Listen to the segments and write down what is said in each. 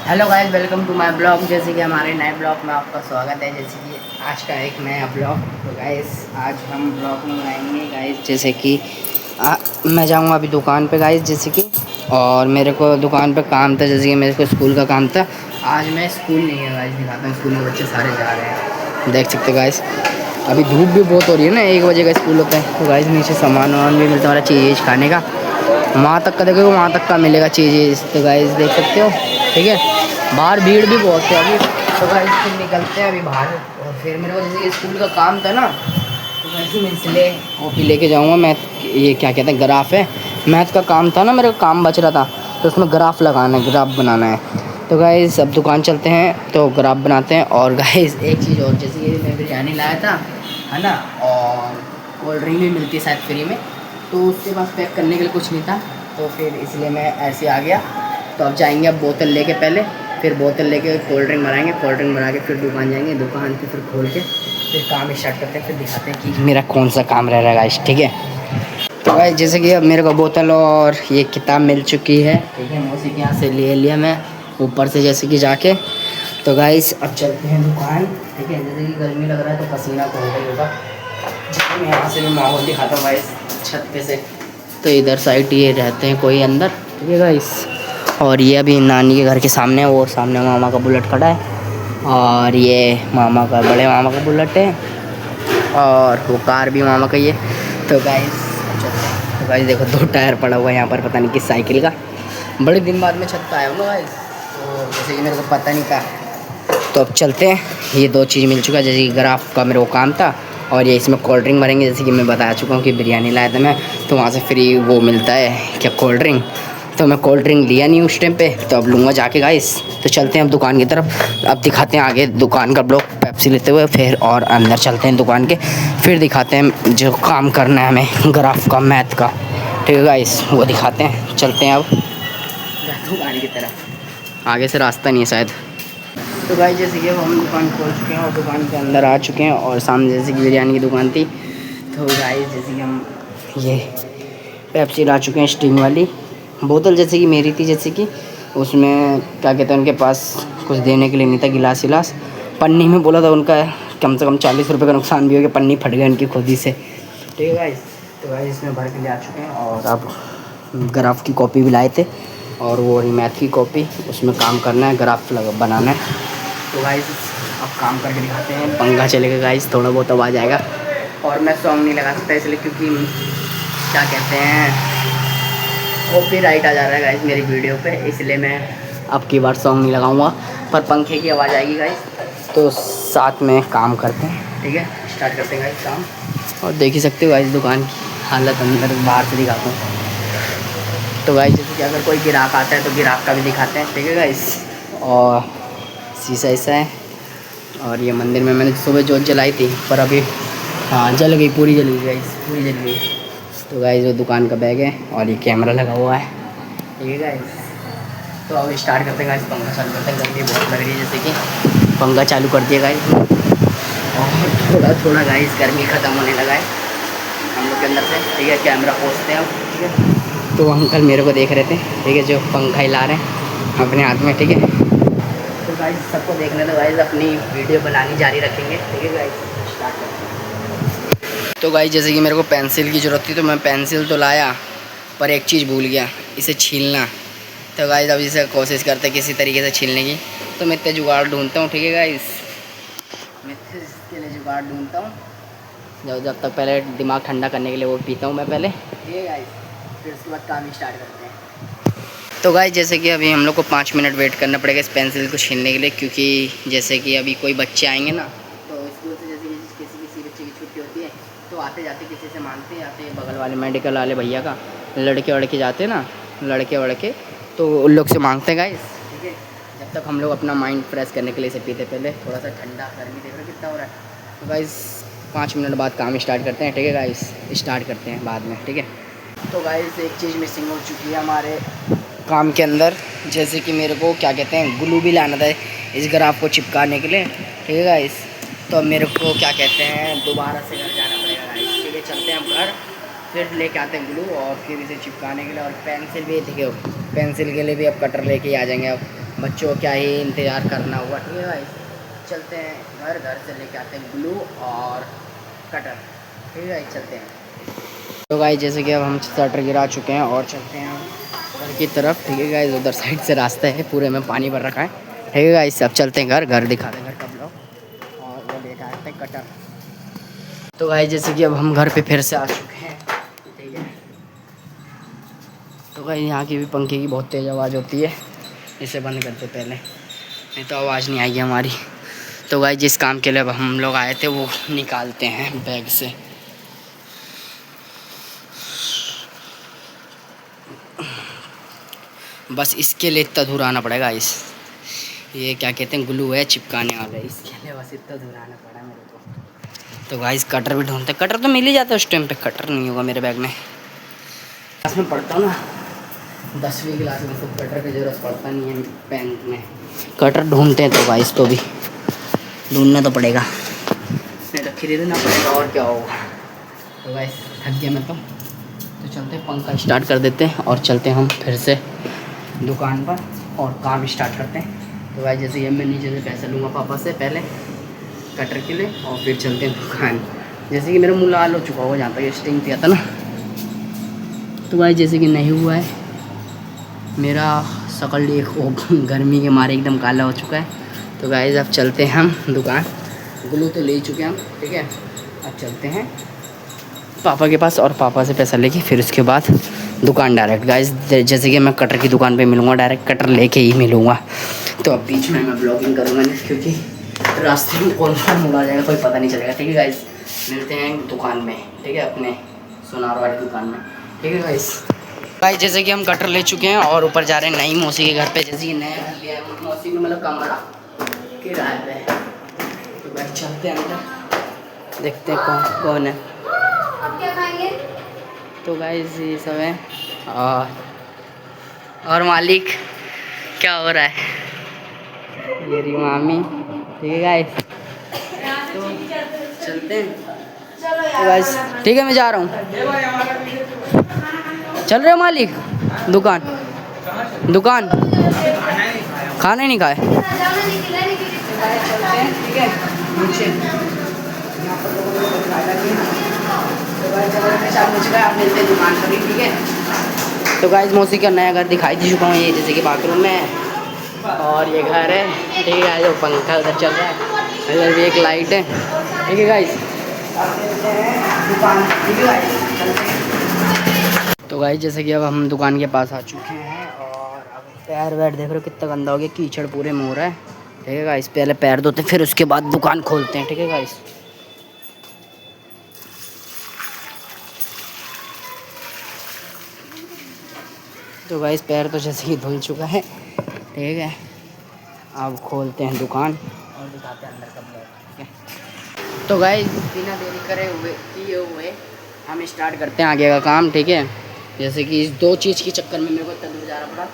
Hello guys, welcome to my blog. जैसे कि हमारे नए ब्लॉग में आपका स्वागत है। जैसे कि आज का एक नया ब्लॉग। तो गाइस आज हम ब्लॉग में आएंगे गाइस, जैसे कि मैं जाऊंगा अभी दुकान पे गाइस, जैसे कि और मेरे को दुकान पे काम था, जैसे कि मेरे को स्कूल का काम था। आज मैं स्कूल नहीं है गाइस, दिखाता हूँ। स्कूल में बच्चे सारे जा रहे हैं, देख सकते गाइस। अभी धूप भी बहुत हो रही है ना, 1 बजे का स्कूल होता है। तो गाइस नीचे सामान वामान भी मिलता है, चीज़ खाने का वहाँ तक का देखोगे, वहाँ तक का मिलेगा चीज़। तो गाइस देख सकते हो, ठीक है। बाहर भीड़ भी बहुत है अभी। तो गाइस फिर निकलते हैं अभी बाहर। और फिर मेरे को जैसे स्कूल का काम था ना, तो वैसे मैं इसलिए कॉपी लेके जाऊँगा। मैथ, ये क्या कहते हैं, ग्राफ है। मैथ का काम था ना, मेरे को काम बच रहा था, तो उसमें ग्राफ लगाना है, ग्राफ बनाना है। तो गाइस अब दुकान चलते हैं तो ग्राफ बनाते हैं। और गाइस एक चीज़ और, जैसे कि मैं बिरयानी लाया था, है ना, और कोल्ड ड्रिंक भी मिलती है शायद फ्री में। तो उसके पास पैक करने के लिए कुछ नहीं था, तो फिर इसलिए मैं ऐसे आ गया। तो अब जाएंगे, अब बोतल लेके पहले, फिर बोतल लेके कोल्ड ड्रिंक बनाएंगे। कोल्ड ड्रिंक बना के फिर दुकान जाएंगे, दुकान पे फिर खोल के फिर काम स्टार्ट करते हैं। फिर दिखाते हैं कि मेरा कौन सा काम रह रहा है गाइस, ठीक है। तो भाई जैसे कि अब मेरे को बोतल और ये किताब मिल चुकी है, ठीक है। मौसी के यहाँ से ले लिया मैं ऊपर से, जैसे कि जाके। तो गाइस अब चलते हैं दुकान, ठीक है। जैसे कि गर्मी लग रहा है तो पसीना तो होगा ही होगा। मैं यहाँ से भी माहौल दिखाता हूँ गाइस, छत पे से। तो इधर साइड ये रहते हैं कोई अंदर, ठीक है गाइस। और ये अभी नानी के घर के सामने है, वो सामने मामा का बुलेट खड़ा है। और ये मामा का, बड़े मामा का बुलेट है। और वो कार भी मामा का ही है। तो गाइस तो गाइस देखो, 2 टायर पड़ा हुआ है यहाँ पर, पता नहीं किस साइकिल का। बड़े दिन बाद में छत पे आया हूँ ना गाइस, तो जैसे कि मेरे को पता नहीं था। तो अब चलते हैं, ये 2 चीज़ मिल चुका है। जैसे कि ग्राफ का मेरे को काम था, और ये इसमें कोल्ड ड्रिंक भरेंगे। जैसे कि मैं बता चुका हूँ कि बिरयानी लाया था मैं, तो वहाँ से फ्री वो मिलता है क्या, कोल्ड ड्रिंक। तो मैं कोल्ड ड्रिंक लिया नहीं उस टाइम पे, तो अब लूँगा जाके गाइस। तो चलते हैं अब दुकान की तरफ, अब दिखाते हैं आगे दुकान का ब्लॉग, पेप्सी लेते हुए फिर। और अंदर चलते हैं दुकान के, फिर दिखाते हैं जो काम करना है हमें ग्राफ का, मैथ का, ठीक है गाइस, वो दिखाते हैं। चलते हैं अब दुकान की तरफ, आगे से रास्ता नहीं है शायद। तो गाइस जैसे कि हम दुकान खोल चुके हैं और दुकान के अंदर आ चुके हैं, और सामने जैसे कि बिरयानी की दुकान थी। तो गाइस जैसे कि हम ये पेप्सी ला चुके हैं, स्टिंग वाली बोतल, जैसे कि मेरी थी। जैसे कि उसमें क्या कहते हैं, उनके पास कुछ देने के लिए नहीं था, गिलास विलास। पन्नी में बोला था उनका, कम से कम 40 रुपये का नुकसान भी हो गया, पन्नी फट गई उनकी खुद ही से, ठीक है गाइस। तो गाइस इसमें भर के ले आ चुके हैं। और अब ग्राफ की कॉपी भी लाए थे, और वो मैथ की कॉपी, उसमें काम करना है, ग्राफ बनाना है। तो गाइस अब काम करके दिखाते हैं। पंखा चलेगा गाइस, थोड़ा बहुत आवाज़ आएगा। और मैं सॉन्ग नहीं लगा सकता इसलिए, क्योंकि क्या कहते हैं, कॉपीराइट आ जा रहा है गाइस मेरी वीडियो पे, इसलिए मैं अब की बार सॉन्ग नहीं लगाऊंगा। पर पंखे की आवाज़ आएगी गाइस। तो साथ में काम करते हैं, ठीक है, स्टार्ट करते हैं गाइस काम। और देख ही सकते हो गाइस दुकान की हालत, अंदर बाहर से दिखाता हूँ। तो गाइस जैसे कि अगर कोई ग्राहक आता है तो ग्राहक का भी दिखाते हैं, ठीक है गाइस। और शीशा ऐसा है। और ये मंदिर में मैंने सुबह जोत जलाई थी, पर अभी हाँ जल गई, पूरी जल गई गाइस, पूरी जल गई। तो गाइस वो दुकान का बैग है, और ये कैमरा लगा हुआ है, ठीक है गाइस। तो अब स्टार्ट करते हैं गाइस, पंखा चालू करते हैं। गर्मी बहुत लग रही है, जैसे कि पंखा चालू कर दिया गाइस। और थोड़ा थोड़ा गाइस गर्मी ख़त्म होने लगा है हम लोग के अंदर से, ठीक है। कैमरा पोछते हैं अब, ठीक है। तो अंकल मेरे को देख रहे थे, ठीक है, जो पंखा हिला रहे हैं अपने हाथ में, ठीक है। तो गाइस सबको देखने दो गाइस, अपनी वीडियो बनानी जारी रखेंगे, ठीक है गाइस, स्टार्ट करते हैं। तो गाइस जैसे कि मेरे को पेंसिल की ज़रूरत थी, तो मैं पेंसिल तो लाया, पर एक चीज़ भूल गया, इसे छीलना। तो गाइस अब इसे कोशिश करते हैं किसी तरीके से छीलने की। तो मैं इतने जुगाड़ ढूंढता हूँ, ठीक है गाइस, मैं इसके लिए जुगाड़ ढूंढता हूँ। जब तक पहले दिमाग ठंडा करने के लिए वो पीता हूँ मैं पहले, ठीक है गाइस, फिर उसके बाद काम स्टार्ट करते हैं। तो गाइस जैसे कि अभी हम लोग को 5 मिनट वेट करना पड़ेगा इस पेंसिल को छीलने के लिए, क्योंकि जैसे कि अभी कोई बच्चे आएंगे ना, तो स्कूल से जैसे कि किसी बच्चे की छुट्टी होती है, तो आते जाते किसी से मांगते आते, बगल वाले मेडिकल वाले भैया का, लड़के वड़के जाते हैं ना, लड़के वड़के, तो उन लोग से मांगते हैं गाइस, ठीक है। जब तक हम लोग अपना माइंड फ्रेश करने के लिए इसे पीते, पहले थोड़ा सा ठंडा, गर्मी देख रहे हो कितना हो रहा है। तो गाइस 5 मिनट बाद काम स्टार्ट करते हैं, ठीक है गाइस, स्टार्ट करते हैं बाद में, ठीक है। तो गाइस एक चीज़ मिसिंग हो चुकी है हमारे काम के अंदर, जैसे कि मेरे को क्या कहते हैं, ग्लू भी लाना था इस ग्राफ को चिपकाने के लिए, ठीक है गाइस। तो अब मेरे को क्या कहते हैं, दोबारा से घर जाना पड़ेगा गाइस, ठीक है। चलते हैं हम घर, फिर लेके आते हैं ग्लू, और फिर इसे चिपकाने के लिए। और पेंसिल भी, ठीक है, पेंसिल के लिए भी अब कटर लेके ही आ जाएंगे अब, बच्चों को क्या ही इंतज़ार करना हुआ। ठीक है भाई, चलते हैं घर। घर से लेके आते हैं ग्लू और कटर। ठीक है भाई, चलते हैं। तो भाई जैसे कि अब हम शटर गिरा चुके हैं और चलते हैं घर की तरफ। ठीक है गाइस, उधर साइड से रास्ता है, पूरे में पानी भर रखा है। ठीक है गाइस, अब चलते हैं घर। घर दिखाते हैं घर का ब्लॉग, और वो लेके आते हैं कटर। तो गाइस जैसे कि अब हम घर पे फिर से आ चुके हैं। ठीक है, तो गाइस यहाँ की भी पंखे की बहुत तेज़ आवाज़ होती है, इसे बंद करते पहले, नहीं तो आवाज़ नहीं आएगी हमारी। तो गाइस जिस काम के लिए अब हम लोग आए थे वो निकालते हैं बैग से। बस इसके लिए इतना दूर आना पड़ेगा। ये क्या कहते हैं, ग्लू है चिपकाने वाला, इसके लिए बस इतना दूर आना पड़ा मेरे को। तो गाइस कटर भी ढूंढते, कटर तो मिल ही जाता है उस टाइम पे, कटर नहीं होगा मेरे बैग में। क्लास में पढ़ता हूँ ना, 10वीं क्लास में, तो कटर की ज़रूरत पड़ता नहीं है पेन में। कटर ढूंढते हैं, तो गाइस तो भी ढूंढना तो पड़ेगा, नहीं तो खरीदना पड़ेगा, और क्या होगा। तो गाइस थक गया मैं तो चलते हैं, पंखा स्टार्ट कर देते हैं और चलते हैं हम फिर से दुकान पर और काम स्टार्ट करते हैं। तो भाई जैसे ये मैं नीचे से पैसा लूँगा पापा से पहले कटर के लिए, और फिर चलते हैं दुकान। जैसे कि मेरा मुँह लाल हो चुका होगा जहाँ तक स्टिंग किया था ना। तो भाई जैसे कि नहीं हुआ है, मेरा शकल देखो गर्मी के मारे एकदम काला हो चुका है। तो गाइस अब चलते हैं हम दुकान। ग्लू तो ले ही चुके हैं हम। ठीक है, अब चलते हैं पापा के पास और पापा से पैसा लेके फिर उसके बाद दुकान डायरेक्ट। गाइस जैसे कि मैं कटर की दुकान पे मिलूँगा, डायरेक्ट कटर लेके ही मिलूँगा। तो अब बीच में मैं ब्लॉगिंग करूँगा नहीं, क्योंकि रास्ते में कौन सा मुड़ आ जाएगा कोई पता नहीं चलेगा। ठीक है गाइस, मिलते हैं दुकान में। ठीक है, अपने सोनार वाली दुकान में। ठीक है गाइस, जैसे कि हम कटर ले चुके हैं और ऊपर जा रहे हैं नई मौसी के घर पे। जैसे कि नया घर लिया है मौसी ने, मतलब कमरा किराए पे। तो भाई चलते हैं अंदर, देखते हैं कौन कौन है। आप क्या खाएंगे? तो गाइस ये सब है, और मालिक क्या हो रहा है, ये रही मामी। ठीक है गाइस, तो चलते हैं। तो गाइस ठीक है, मैं जा रहा हूँ। चल रहे हो मालिक दुकान? दुकान खाना ही नहीं खाए। ठीक है, नीचे आप मिलते हैं दुकान पर ही। ठीक है, तो गाइस मौसी का नया घर दिखाई दे चुका हूँ, ये जैसे कि बाथरूम में है और ये घर है। ठीक है गाइस, वो पंखा उधर चल रहा है, इधर भी एक लाइट है। ठीक है गाइस, अब मिलते हैं दुकान। ठीक है गाइस, तो गाइस जैसे कि अब हम दुकान के पास आ चुके हैं और अब पैर वैर देख रहे हो कितना गंदा हो गया, कीचड़ पूरे मुँह रहा है। ठीक है गाइस, पहले पैर धोते हैं फिर उसके बाद दुकान खोलते हैं। ठीक है गाइस, तो गाइस पैर तो जैसे ही धुल चुका है। ठीक है, अब खोलते हैं दुकान और दिखाते हैं अंदर का ब्लॉग। ठीक है, तो गाइस बिना देरी किए हुए हम स्टार्ट करते हैं आगे का काम। ठीक है, जैसे कि इस दो चीज़ के चक्कर में मेरे को इतना दूर जाना पड़ा,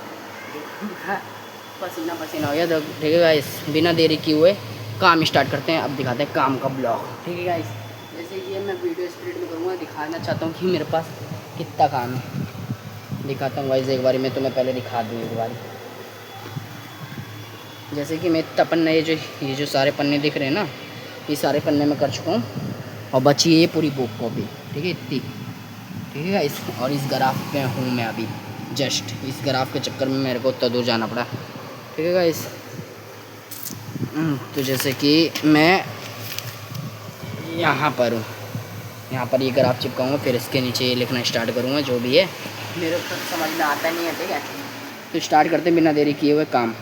पसीना पसीना हो गया। तो ठीक है गाइस, बिना देरी किए हुए काम स्टार्ट करते हैं। अब दिखाते हैं काम का ब्लॉग। ठीक है गाइस, जैसे कि मैं वीडियो स्पीड में करूँगा, दिखाना चाहता हूँ कि मेरे पास कितना काम है। दिखाता हूँ गाइस एक बारी मैं तुम्हें पहले दिखा दूँ एक बारी। जैसे कि मैं तपन ये जो सारे पन्ने दिख रहे हैं ना, ये सारे पन्ने में कर चुका हूँ और बची ये पूरी बुक कॉपी। ठीक है, इतनी। ठीक है गाइस, और इस ग्राफ पे हूँ मैं अभी, जस्ट इस ग्राफ के चक्कर में मेरे को उतना दूर जाना पड़ा। ठीक है गाइस, तो जैसे कि मैं यहाँ पर हूँ, यहाँ पर ये ग्राफ चिपकाऊँगा, फिर इसके नीचे ये लिखना स्टार्ट करूँगा जो भी है, मेरे को समझ में आता नहीं है। ठीक है, तो स्टार्ट करते बिना देरी किए हुए काम।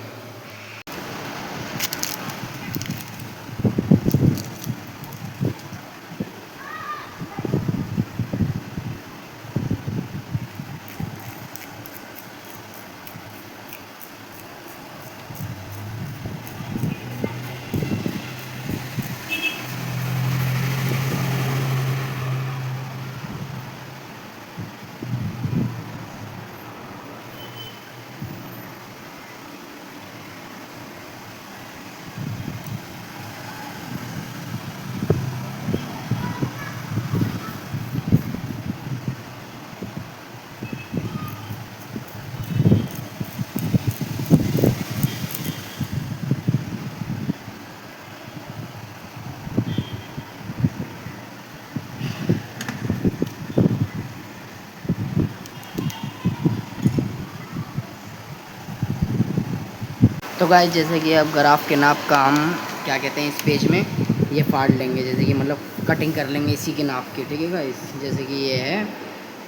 तो गाइस जैसे कि अब ग्राफ के नाप का हम क्या कहते हैं इस पेज में ये फाड़ लेंगे, जैसे कि मतलब कटिंग कर लेंगे इसी के नाप की, ठीक है गाइस। जैसे कि ये है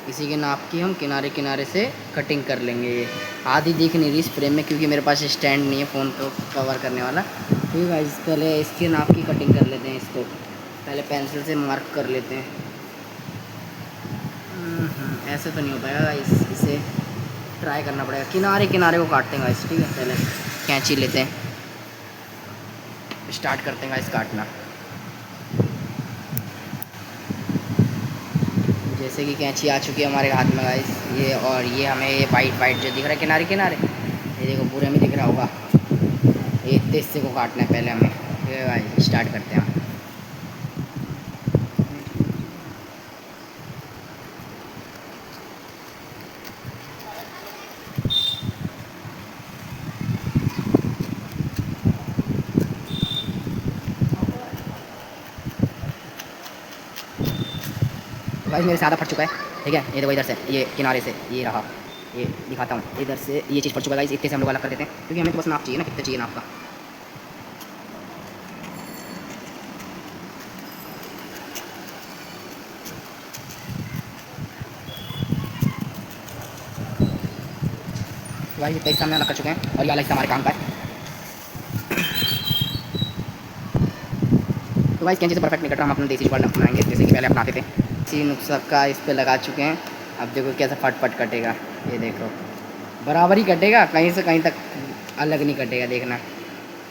इसी के नाप की हम किनारे किनारे से कटिंग कर लेंगे। ये आधी दिख नहीं रही इस फ्रेम में क्योंकि मेरे पास स्टैंड नहीं है फ़ोन को कवर करने वाला, ठीक है गाइस। पहले इसके नाप की कटिंग कर लेते हैं, इसको पहले पेंसिल से मार्क कर लेते हैं। ऐसे तो नहीं हो पाएगा गाइस, इसे ट्राई करना पड़ेगा। किनारे किनारे को काटते हैं गाइस, ठीक है। पहले कैंची लेते हैं, स्टार्ट करते हैं गाइस काटना। जैसे कि कैंची आ चुकी है हमारे हाथ में गाइस, ये और ये हमें ये वाइट वाइट जो दिख रहा है किनारे किनारे, ये देखो पूरे में दिख रहा होगा। ये इतने हिस्से को काटना है पहले हमें, ठीक है गाइस। स्टार्ट करते हैं हम। गाइस मेरे से आधा फट चुका है, ठीक है। ये देखो इधर से ये किनारे से ये रहा, ये दिखाता हूँ, इधर से ये चीज़ फट चुका है गाइस। इतने से हम लोग अलग कर देते हैं क्योंकि हमें तो बस नाप चाहिए ना, कितना चाहिए नाप का। गाइस इतना हिस्सा हमने अलग कर चुके हैं और ये वाला हिस्सा हमारे काम का है। तो गाइस कैंची से परफेक्ट नहीं कट रहा, हम अपने देसी जुगाड़ अपनाएंगे जैसे कि पहले अपनाते थे। इसी नुस्खा का इस पे लगा चुके हैं। अब देखो कैसे फट फट कटेगा, ये देखो बराबर ही कटेगा, कहीं से कहीं तक अलग नहीं कटेगा, देखना।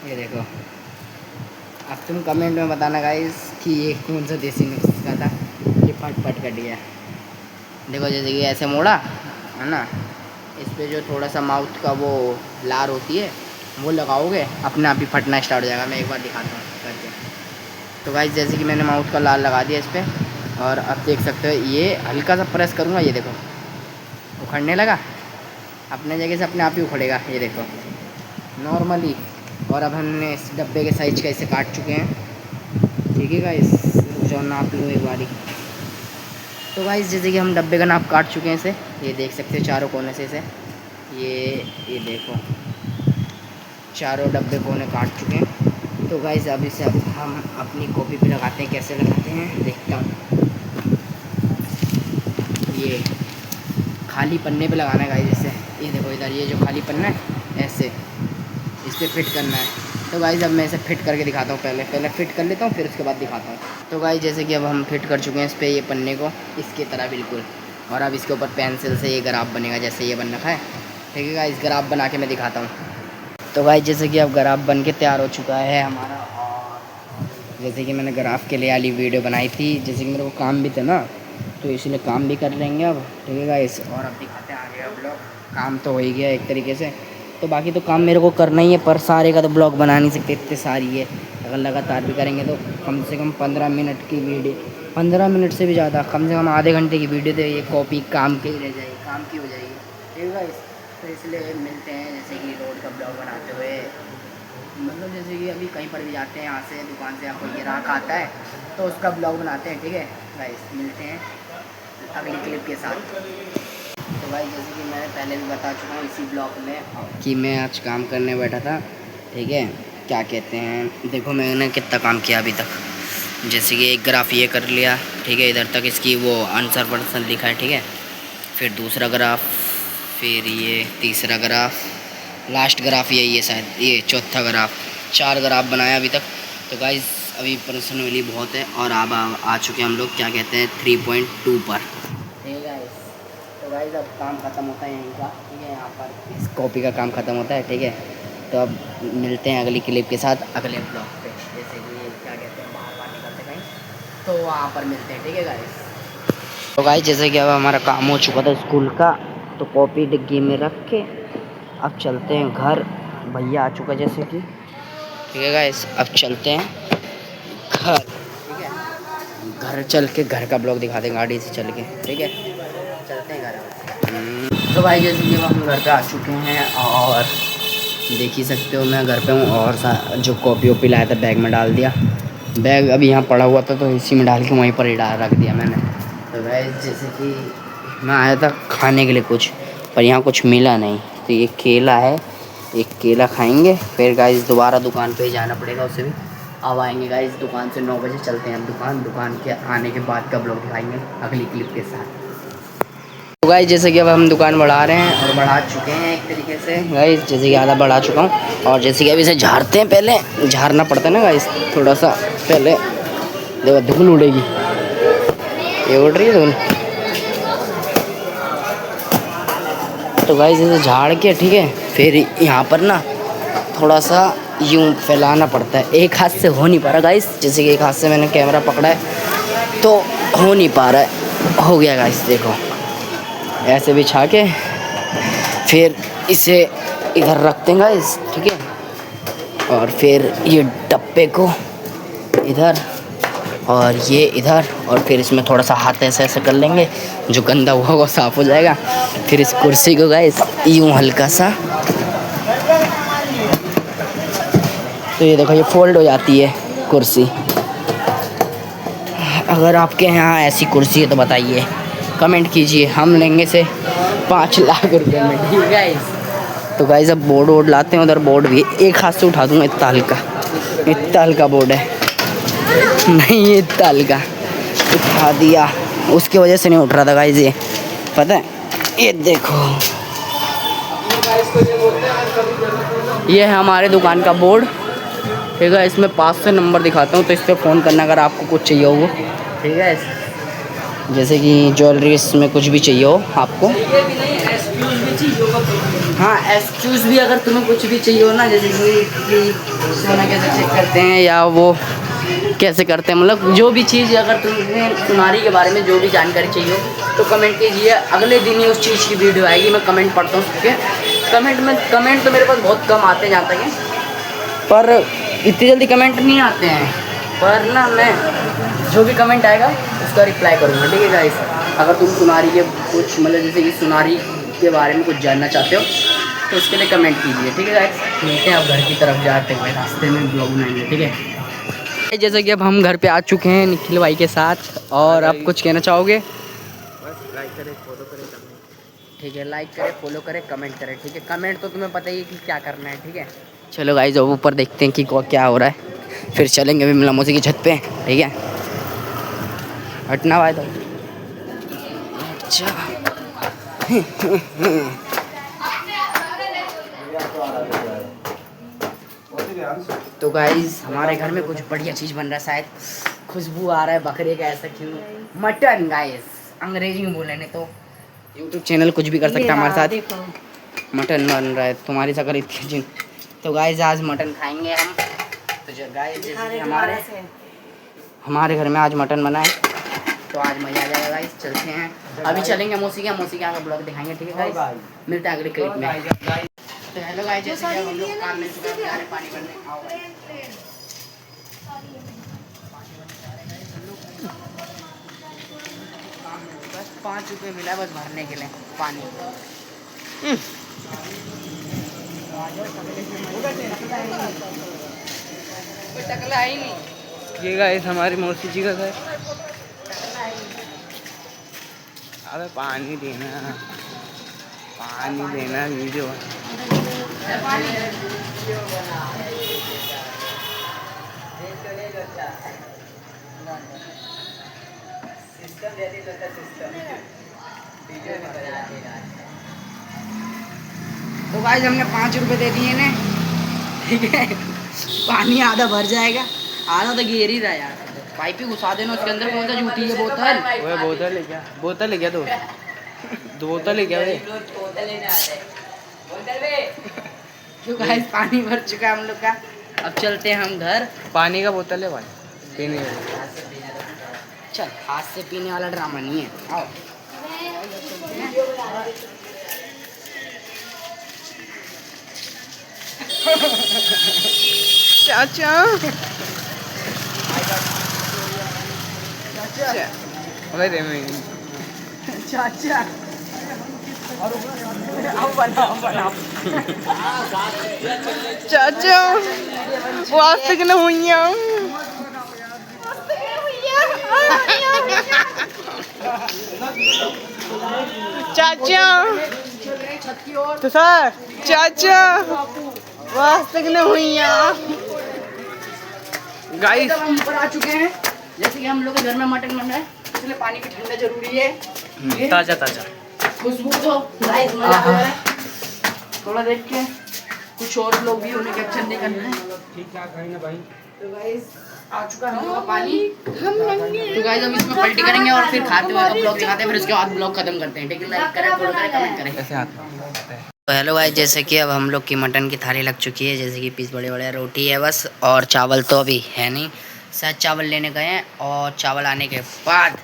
ये देखो अब तुम कमेंट में बताना गाइस कि ये कौन सा देसी नुस्खा था, ये फट फट कट गया। देखो जैसे कि ऐसे मोड़ा है ना, इस पर जो थोड़ा सा माउथ का वो लार होती है वो लगाओगे, अपने आप ही फटना स्टार्ट हो जाएगा। मैं एक बार दिखाता हूँ करके। तो गाइस जैसे कि मैंने माउथ का लार लगा दिया इस पर, और अब देख सकते हो ये हल्का सा प्रेस करूँगा, ये देखो उखड़ने लगा, अपने जगह से अपने आप ही उखड़ेगा, ये देखो नॉर्मली। और अब हमने इस डब्बे के साइज का इसे काट चुके हैं, ठीक है गाइस। जो नाप लो एक बारी। तो गाइस जैसे कि हम डब्बे का नाप काट चुके हैं इसे, ये देख सकते हो चारों कोने से इसे, ये देखो चारों डब्बे कोने काट चुके हैं। तो गाइस अब इसे अब हम अपनी कॉपी पे लगाते हैं, कैसे लगाते हैं देखता हूँ। ये खाली पन्ने पे लगाना है गाइस इसे, ये देखो इधर ये जो खाली पन्ना है ऐसे इस पर फिट करना है। तो गाइस अब मैं इसे फिट करके दिखाता हूँ, पहले फिट कर लेता हूँ फिर उसके बाद दिखाता हूँ। तो गाइस जैसे कि अब हम फिट कर चुके हैं इस पर ये पन्ने को इसकी तरह बिल्कुल, और अब इसके ऊपर पेंसिल से ये ग्राफ बनेगा जैसे ये बन रखा है, ठीक है गाइस। ग्राफ बना के मैं दिखाता हूँ। तो गाइस जैसे कि अब ग्राफ बन के तैयार हो चुका है हमारा, और जैसे कि मैंने ग्राफ के लिए वाली वीडियो बनाई थी, जैसे कि मेरे को काम भी था ना तो इसलिए काम भी कर लेंगे अब, ठीक है गाइस। और अब दिखाते हैं आगे अब ब्लॉग। काम तो हो ही गया एक तरीके से, तो बाकी तो काम मेरे को करना ही है, पर सारे का तो ब्लॉग बना नहीं सकते, इतने सारी है। अगर लगातार भी करेंगे तो कम से कम 15 मिनट की वीडियो, 15 मिनट से भी ज़्यादा, कम से कम आधे घंटे की वीडियो तो ये कॉपी काम की ही रह जाएगी, काम की हो जाएगी, ठीक है गाइस। तो इसलिए मिलते हैं जैसे कि रोड का ब्लॉग बनाते हुए, मतलब जैसे कि अभी कहीं पर भी जाते हैं, यहाँ से दुकान से आपको ग्राहक आता है तो उसका ब्लॉग बनाते हैं, ठीक है गाइस। मिलते हैं अगली क्लिप के साथ। तो भाई जैसे कि मैंने पहले भी बता चुका हूँ इसी ब्लॉग में कि मैं आज काम करने बैठा था, ठीक है। क्या कहते हैं, देखो मैंने कितना काम किया अभी तक। जैसे कि एक ग्राफ ये कर लिया, ठीक है, इधर तक इसकी वो आंसर पर्सन लिखा है, ठीक है। फिर दूसरा ग्राफ, फिर ये तीसरा ग्राफ, लास्ट ग्राफ यही है शायद, ये चौथा ग्राफ। 4 ग्राफ बनाया अभी तक। तो गाइस अभी पर्सन मिली बहुत है, और अब आ चुके हम लोग क्या कहते हैं 3.2 पर, ठीक है गाइस। तो गाइस अब काम ख़त्म होता है यहीं का, ठीक है। यहाँ पर इस कॉपी का काम ख़त्म होता है, ठीक है। तो अब मिलते हैं अगली क्लिप के साथ अगले ब्लॉग पे, जैसे कि क्या कहते हैं बाहर बाहर निकलते कहीं तो वहाँ पर मिलते हैं, ठीक है गाइस। तो गाइस जैसे कि अब हमारा काम हो चुका था स्कूल का, तो कॉपी डिग्गी में रख के अब चलते हैं घर। भैया आ चुका जैसे कि, ठीक है गाइस। अब चलते हैं घर, ठीक है। घर चल के घर का ब्लॉग दिखा दें गाड़ी से चल के, ठीक है। चलते हैं घर। तो भाई जैसे कि हम घर पे आ चुके हैं, और देख ही सकते हो मैं घर पे हूँ, और जो कॉपी वॉपी लाया था बैग में डाल दिया। बैग अभी यहाँ पड़ा हुआ था तो इसी में डाल के वहीं पर ही रख दिया मैंने। तो भाई जैसे कि मैं आया था खाने के लिए कुछ, पर यहाँ कुछ मिला नहीं, तो ये केला है एक केला खाएंगे, फिर गाइस दोबारा दुकान पे ही जाना पड़ेगा उसे भी। अब आएंगे गाइस दुकान से 9 बजे, चलते हैं अब दुकान के आने के बाद का ब्लॉग दिखाएंगे अगली क्लिप के साथ। तो गाइस जैसे कि अब हम दुकान बढ़ा रहे हैं और बढ़ा चुके हैं एक तरीके से गाइस, जैसे कि आधा बढ़ा चुका हूँ। और जैसे कि अभी इसे झाड़ते हैं, पहले झाड़ना पड़ता है ना गाइस थोड़ा सा, पहले देखो धूल उड़ेगी, ये उड़ रही है धूल। तो गाइस इसे झाड़ के ठीक है, फिर यहाँ पर ना थोड़ा सा यूं फैलाना पड़ता है। एक हाथ से हो नहीं पा रहा गाइस, जैसे कि एक हाथ से मैंने कैमरा पकड़ा है तो हो नहीं पा रहा है, हो गया गाइस देखो। ऐसे बिछा के फिर इसे इधर रखते हैं गाइस, ठीक है। और फिर ये डब्बे को इधर और ये इधर, और फिर इसमें थोड़ा सा हाथ ऐसे ऐसे कर लेंगे, जो गंदा हुआ वो साफ़ हो जाएगा। फिर इस कुर्सी को गाइस यूँ हल्का सा, तो ये देखो ये फोल्ड हो जाती है कुर्सी। अगर आपके यहाँ ऐसी कुर्सी है तो बताइए, कमेंट कीजिए, हम लेंगे से 5 लाख रुपए में, ठीक है गाइस। तो गाइस अब बोर्ड वोर्ड लाते हैं, उधर बोर्ड भी एक हाथ से उठा दूँगा, इतना हल्का बोर्ड है, नहीं ये इतना हल्का उठा दिया, उसकी वजह से नहीं उठ रहा था गाइस ये, पता है। ये देखो ये है हमारे दुकान का बोर्ड, ठीक है। इसमें 5 से नंबर दिखाता हूँ, तो इस पर फ़ोन करना अगर आपको कुछ चाहिए हो, ठीक है। जैसे कि ज्वेलरी में कुछ भी चाहिए हो आपको, हाँ एक्सक्यूज़ भी अगर तुम्हें कुछ भी चाहिए हो ना, जैसे कि सोना कैसे चेक करते हैं या वो कैसे करते हैं, मतलब जो भी चीज़ अगर तुम्हें सुनारी के बारे में जो भी जानकारी चाहिए हो तो कमेंट कीजिए, अगले दिन ही उस चीज़ की वीडियो आएगी। मैं कमेंट पढ़ता हूँ सबके कमेंट तो मेरे पास बहुत कम आते हैं जहाँ तक है, पर इतनी जल्दी कमेंट नहीं आते हैं, पर ना मैं जो भी कमेंट आएगा उसका रिप्लाई करूँगा, ठीक है गाइस। अगर तुम सुनारी के कुछ मतलब जैसे कि सुनारी के बारे में कुछ जानना चाहते हो तो उसके लिए कमेंट कीजिए, ठीक है गाइस। मिलते हैं अब घर की तरफ जाते हुए, रास्ते में ब्लॉग बनाएंगे, ठीक है। जैसे कि अब हम घर पे आ चुके हैं निखिल भाई के साथ, और आप कुछ कहना चाहोगे? बस लाइक करें, फॉलो करें, कमेंट, ठीक है, लाइक करें, फॉलो करें, कमेंट करें, ठीक है। कमेंट तो तुम्हें पता ही है कि क्या करना है, ठीक है। चलो गाइस अब ऊपर देखते हैं कि क्या हो रहा है, फिर चलेंगे विमला मौसी की छत पे, ठीक है। हटना भाई तो अच्छा तो गाइस हमारे घर में कुछ बढ़िया चीज़ बन रहा है, शायद खुशबू आ रहा है बकरे का, ऐसा क्यों? मटन गाइस, अंग्रेजी में बोले नहीं तो यूट्यूब चैनल कुछ भी कर सकता है हमारे साथ। मटन बन रहा है, तुम्हारी शक्ल इतनी। तो गाइस आज मटन खाएंगे हम। तो जो गाइस जैसे हमारे घर में आज मटन बना है, तो आज मज़ा आ जाएगा गाइस। चलते हैं अभी, चलेंगे मौसी के आगे ब्लॉग दिखाएंगे, ठीक है गाइस। मिलते हैं अगले क्लिप में। तो हेलो गाइस, जैसे कि हम लोग काम में जा रहे हैं पानी भरने, आओ बस 5 रुपये मिला बस भरने के लिए पानी। कोई टकला है ही नहीं। ये गाइस हमारी मौसी जी का घर। अबे पानी देना वीडियो। तो गाइस हमने 5 रुपये दे दिए ने, ठीक है। पानी आधा भर जाएगा, आधा तो गिर ही रहा यार। पाइप ही घुसा देना उसके अंदर, कौन सा झूठी है बोतल? वो बोतल ले गया, दो बोतल ले गया वे। तो गाइस पानी भर चुका है हम लोग का, अब चलते हैं हम घर। पानी का बोतल है भाई, पीने वाला। चल हाथ से पीने वाला ड्रामा नहीं है, आओ। चाचा अरे मैं चाचा बनाओ चाचा वो आज तक न हुई चाचा छत की ओर तो सर चाचा वास्तव में हुईया गाइस हम ऊपर आ चुके हैं। जैसे कि हम लोग के घर में मटन बन रहा है, इसलिए पानी भी ठंडा जरूरी है। ताजा ताजा खुशबू तो गाइस मजा आ रहा है। थोड़ा देख के कुछ और लोग भी उन्हें कैप्चर नहीं करना है। ठीक है भाई तो गाइस आ चुका है हम लोग का पानी। तो गाइस हम इसमें पलटी करेंगे और फिर खाते हुए ब्लॉग दिखाते हैं, फिर उसके बाद ब्लॉग खत्म करते हैं। ठीक है, लाइक करें, फॉलो करें, कमेंट करें। ऐसे हाथ तो हेलो गाइस, जैसे कि अब हम लोग की मटन की थाली लग चुकी है। जैसे कि पीस बड़े बड़े रोटी है बस, और चावल तो अभी है नहीं। शायद चावल लेने गए हैं और चावल आने के बाद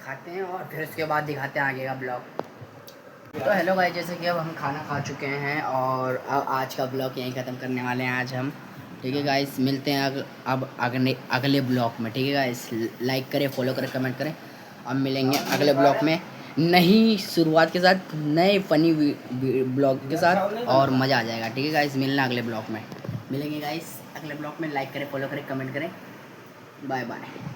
खाते हैं और फिर उसके बाद दिखाते हैं आगे का ब्लॉग। तो हेलो गाइस, जैसे कि अब हम खाना खा चुके हैं और अब आज का ब्लॉग यहीं ख़त्म करने वाले हैं आज हम। ठीक है गाइस, मिलते हैं अब अगले ब्लॉग में। ठीक है गाइस, लाइक करें, फॉलो करें, कमेंट करें। अब मिलेंगे अगले ब्लॉग में नई शुरुआत के साथ, नए फ़नी ब्लॉग के साथ, और मज़ा आ जाएगा। ठीक है गाइस, मिलना अगले ब्लॉग में। मिलेंगे गाइस अगले ब्लॉग में। लाइक करें, फॉलो करें, कमेंट करें। Bye bye.